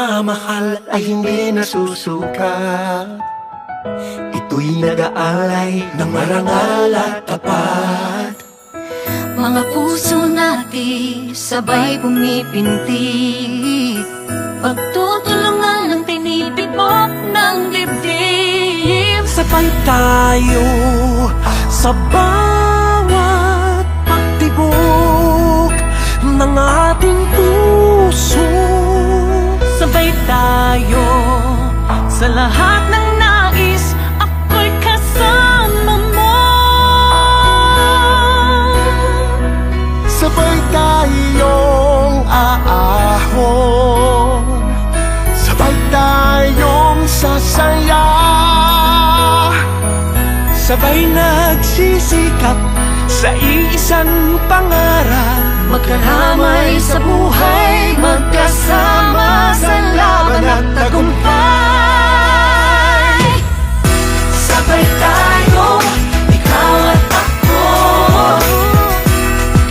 pagmamahal ay hindi nasusuka. Ito'y nag-aalay ng marangal at tapat. Mga puso natin sabay pumipintig, pagtutulungan ng tinitibok ng dibdib. Sabay tayo sa bawat pagtibok ng ating puso. Sabay tayo sa lahat ng nais, ako'y kasama mo. Sabay tayong aahon, sabay tayong sasaya, sabay nagsisikap sa iisang pangarap. Magkaramay sa buhay, magkasama sa laban at tagumpay. Sabay tayo, ikaw at ako,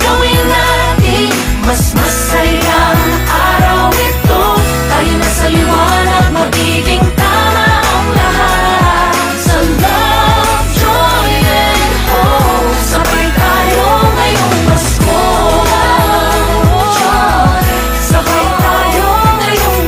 gawin natin mas masayang araw ito. Tayo na sa liwanag, magiging tama ang lahat. Sa love, joy, and hope, sabay tayo ngayong Pasko. Sabay tayo ngayong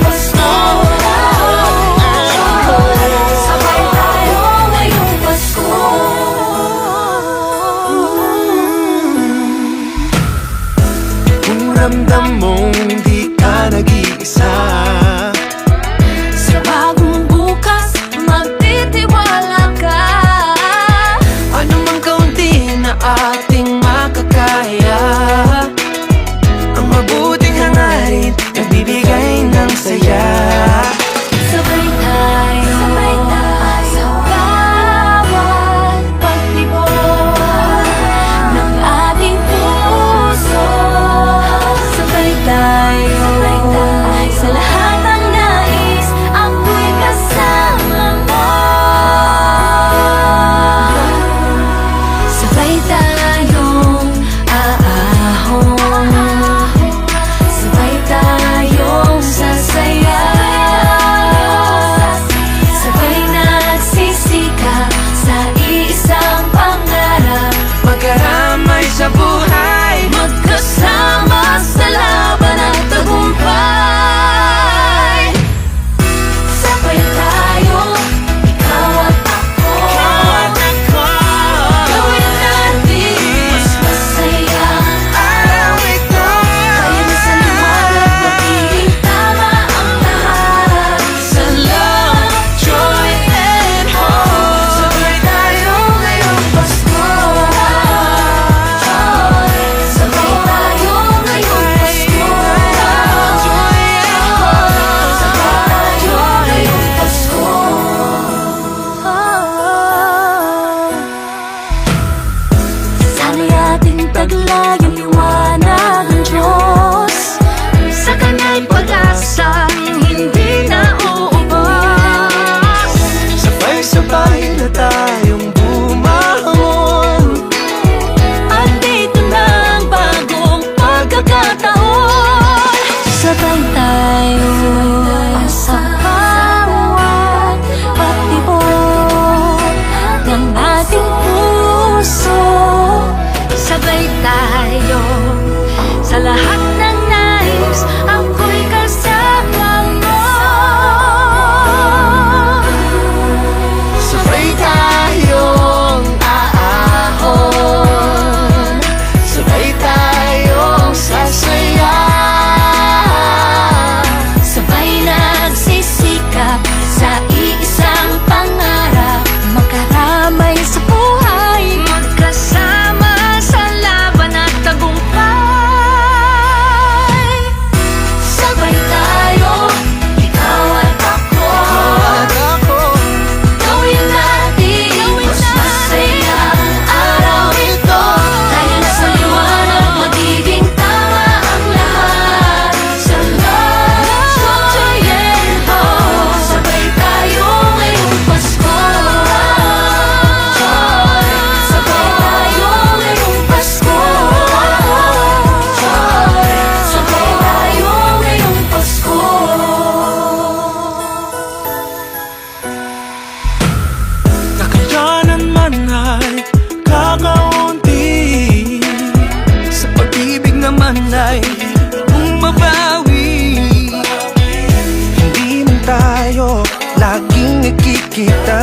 laging nakikita.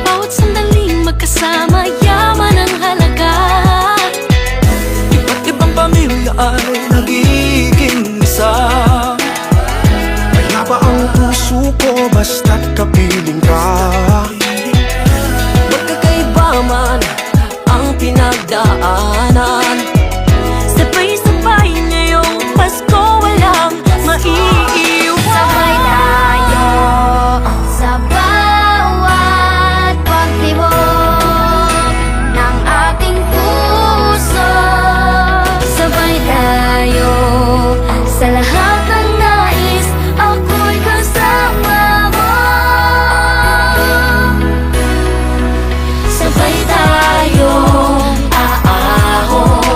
Bawat sandaling magkasama, yaman ang halaga. Iba't ibang pamilya ay nagiging isa. Kaya ba ang puso ko basta't kapiling ka? Magkakaiba man ang pinagdaanan, sabay-sabay ngayong Pasko walang maiiwan. Sabay tayo sa bawat pagtibok ng ating puso. Sabay tayo sa lahat ng nais, ako'y kasama mo. Sabay tayong aahon,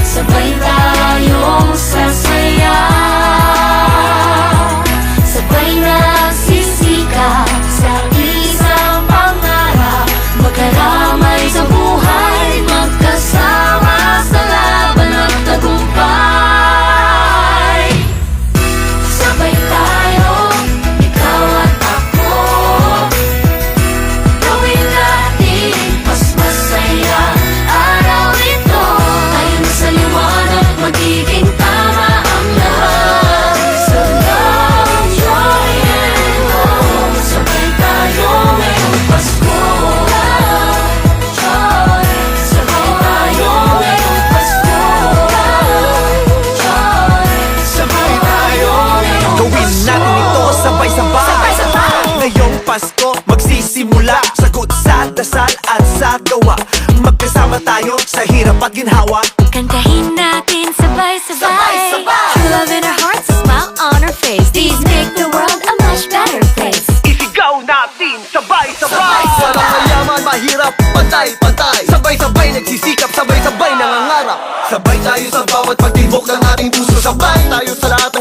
sabay tayong sasaya, sabay nagsisikap sa isang pangarap, magkaramay sa buhay, magkasama sa laban at tagumpay. Sabay tayo, ikaw at ako, gawin natin mas masaya araw ito. Tayo na sa liwanag, magiging tama ang lahat. Sa love, joy, and hope, sabay tayo ngayong Pasko. Love, joy, sabay tayo ngayong Pasko. Love, joy, sabay tayo ngayong Gawin natin ito sabay-sabay. Ngayong Pasko magsisimula, sagot sa dasal at sa gawa. Magkasama tayo sa hirap at ginhawa. Kantahin natin sabay-sabay. Sabay-sabay. True love in our hearts, a smile on our face. These make the world a much better place. Isigaw natin sabay-sabay. Walang mayaman, mahirap, pantay-pantay. Sabay-sabay nagsisikap, sabay-sabay nangangarap. Sabay tayo sa bawat pagtibok ng ating puso. Sabay tayo sa lahat